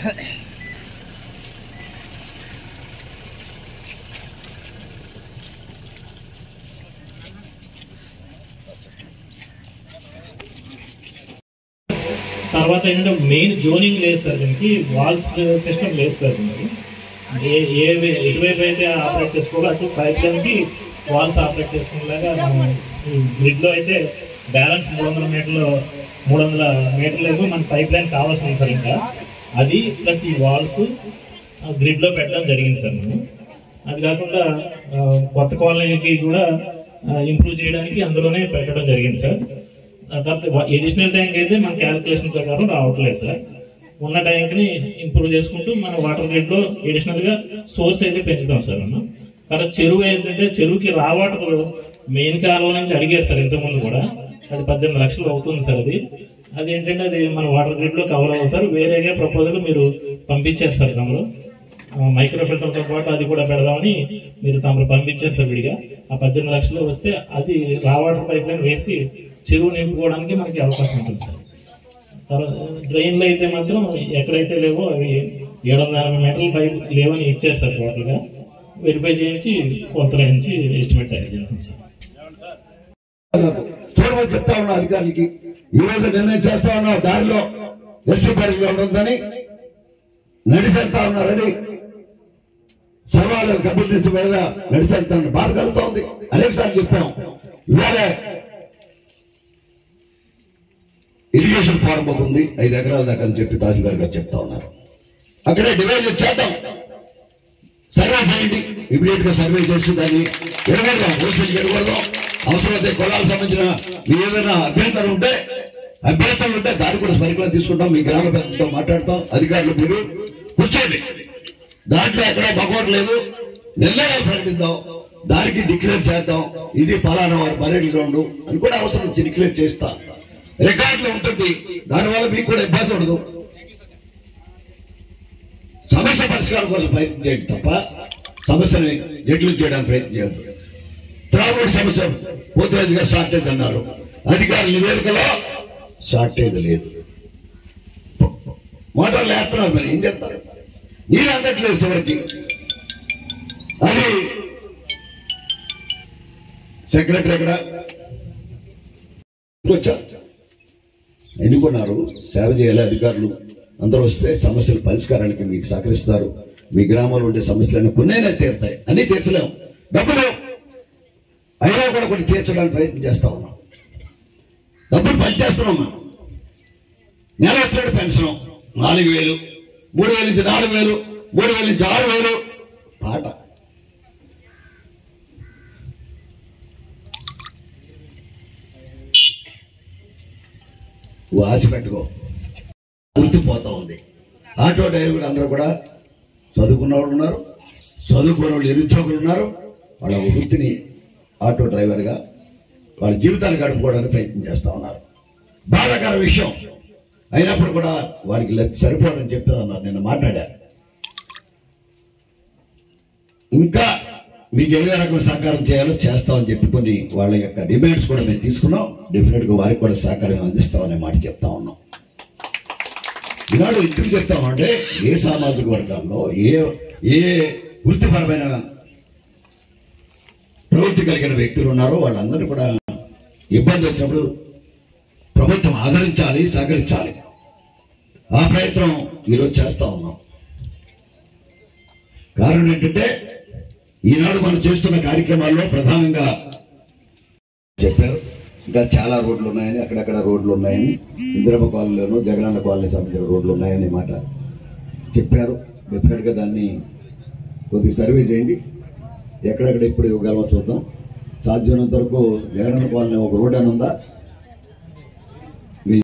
తర్వాత ఏంటంటే main zoning లేదు సార్, దీనికి వాల్స్ సిస్టమ్ లేదు సార్. దీనికి ఎటువైపు అయితే ఆపరేట్ చేసుకోవాలో అటు పైప్ లైన్కి వాల్స్ ఆపరేట్ చేసుకునేలాగా గ్రిడ్లో అయితే బ్యాలెన్స్ 300 మీటర్లకు మన పైప్ లైన్ కావాల్సి ఉంది సార్. ఇంకా అది ప్లస్ ఈ వాల్స్ గ్రిడ్లో పెట్టడం జరిగింది సార్. మేము అది కాకుండా కొత్త కాలనీకి కూడా ఇంప్రూవ్ చేయడానికి అందులోనే పెట్టడం జరిగింది సార్. తర్వాత ఎడిషనల్ ట్యాంక్ అయితే మన క్యాల్కులేషన్ ప్రకారం రావట్లేదు సార్. ఉన్న ట్యాంక్ని ఇంప్రూవ్ చేసుకుంటూ మన వాటర్ గ్రిడ్లో అడిషనల్గా సోర్స్ అయితే పెంచుతాం సార్ మనం. తర్వాత చెరువు ఏంటంటే చెరువుకి రా వాటర్ మెయిన్ కాలువ నుంచి అడిగారు సార్ ఇంతకుముందు కూడా, అది 18 లక్షలు అవుతుంది సార్. అది ఏంటంటే అది మన వాటర్ గ్రిడ్లో కవర్ అవ్వదు సార్. వేరేగా ప్రపోజల్ మీరు పంపించారు సార్ తమరు, మైక్రో ఫిల్టర్తో పాటు అది కూడా పెడదామని మీరు తమరు పంపించారు సార్ విడిగా. ఆ 18 లక్షలు వస్తే అది రా వాటర్ పైప్ లైన్ వేసి చెరువు నింపుకోవడానికి మనకి అవకాశం ఉంటుంది సార్. తర్వాత డ్రైన్లు అయితే మాత్రం ఎక్కడైతే లేవో అవి 780 మీటర్ల పైప్ లేవని ఇచ్చారు సార్. టోటల్గా వెరిఫై చేయించి కొత్త నుంచి ఎస్టిమేట్ అయ్యింది సార్. చూడమని చెప్తా ఉన్నా అధికారులకి, ఈ రోజు నిర్ణయం చేస్తా ఉన్నా దారిలో ఎస్సీ పరిధిలో ఉంటుందని నడిచెళ్తా ఉన్నారని సర్వాలు కమ్యూనిటీ మీద నడిచెళ్తా ఉన్న బాధ కలుగుతోంది. అనేక సార్లు చెప్పాం. ఇవాళ ఇరిగేషన్ ఫార్మ్ ఒక ఉంది 5 ఎకరాల దాకా అని చెప్పి తహసీల్దార్ గారు చెప్తా ఉన్నారు. అక్కడే డివైజ్ చేద్దాం, సర్వే చేయండి, ఇమీడియట్ గా సర్వే చేసి దాన్ని ఎడగొడదాం, హోల్సేల్ ఎడగొడదాం. అవసరమైతే కులాలకు సంబంధించిన మీ ఏదైనా అభ్యంతరం ఉంటే దాన్ని కూడా స్పరికలో తీసుకుంటాం. మీ గ్రామ పెద్దలతో మాట్లాడతాం. అధికారులు మీరు కూర్చోండి, దాంట్లో ఎక్కడ బగోట్ లేదు, నిర్ణయాలు ప్రకటిద్దాం, దానికి డిక్లేర్ చేద్దాం. ఇది పలానా వారి పర్యటన గ్రౌండ్ అని కూడా అవసరం వచ్చి డిక్లేర్ చేస్తా, రికార్డులో ఉంటుంది. దానివల్ల మీకు కూడా ఇబ్బంది ఉండదు. సమస్య పరిష్కారం కోసం ప్రయత్నం చేయండి తప్ప సమస్యని నెగ్లెక్ట్ చేయడానికి ప్రయత్నం చేయద్దు. త్రాగుడు సమస్య పోతురాజు గారు షార్టేజ్ అన్నారు, అధికారుల నివేదికలో షార్టేజ్ లేదు. మోటార్లు వేస్తున్నారు, మరి ఏం చేస్తారు? నీరు అందట్లేదు చివరికి. అది సెక్రటరీ ఎక్కడ వచ్చారు, ఎన్నుకున్నారు, సేవ చేయాలి. అధికారులు అందరూ వస్తే సమస్యల పరిష్కారానికి మీకు సహకరిస్తారు. మీ గ్రామంలో ఉండే సమస్యలను కొన్నైనా తీరుతాయి, అన్ని తీర్చలేము, డబ్బులు అయినా కూడా కొన్ని తీర్చడానికి ప్రయత్నం చేస్తా ఉన్నాం. డబ్బులు పనిచేస్తున్నాం మనం. నెల వచ్చినట్టు పెన్షన్ 4,000, 3,000 నుంచి 4,000, 3,000 నుంచి 6,000 పాట. ఆశ పెట్టుకో, గుర్తుపోతా ఉంది. ఆటో డ్రైవర్లు అందరూ కూడా చదువుకున్న వాళ్ళు ఉన్నారు, చదువుకున్న వాళ్ళు నిరుద్యోగులు ఉన్నారు. వాళ్ళ వృత్తిని ఆటో డ్రైవర్గా వాళ్ళ జీవితాన్ని గడుపుకోవడానికి ప్రయత్నం చేస్తా ఉన్నారు. బాధాకర విషయం అయినప్పుడు కూడా వారికి సరిపోదని చెప్పేదన్నారు. నిన్న మాట్లాడారు. ఇంకా మీకు ఏ రకమైన సహకారం చేయాలో చేస్తామని చెప్పుకొని వాళ్ళ యొక్క డిమాండ్స్ కూడా మేము తీసుకున్నాం. డెఫినెట్ గా వారికి కూడా సహకారం అందిస్తామనే మాట చెప్తా ఉన్నాం. ఈనాడు ఎందుకు చెప్తామంటే ఏ సామాజిక వర్గాల్లో ఏ వృత్తిపరమైన ప్రవృత్తి కలిగిన వ్యక్తులు ఉన్నారో వాళ్ళందరూ కూడా ఇబ్బంది వచ్చినప్పుడు ప్రభుత్వం ఆదరించాలి, సహకరించాలి. ఆ ప్రయత్నం ఈరోజు చేస్తా ఉన్నాం. కారణం ఏంటంటే ఈనాడు మనం చేస్తున్న కార్యక్రమాల్లో ప్రధానంగా చెప్పారు, ఇంకా చాలా రోడ్లు ఉన్నాయని, అక్కడక్కడ రోడ్లు ఉన్నాయని, ఇందిరమ్మ కాలనీలోనూ జగనన్న కాలనీ సంబంధించిన రోడ్లు ఉన్నాయని మాట చెప్పారు. డెఫినెట్ గా దాన్ని కొద్దిగా సర్వే చేయండి, ఎక్కడెక్కడ ఇప్పుడు ఇవ్వగలమో చూద్దాం. సాధ్యమైనంత వరకు జగనన్న కాలనీ ఒక రోడ్ అని ఉందా,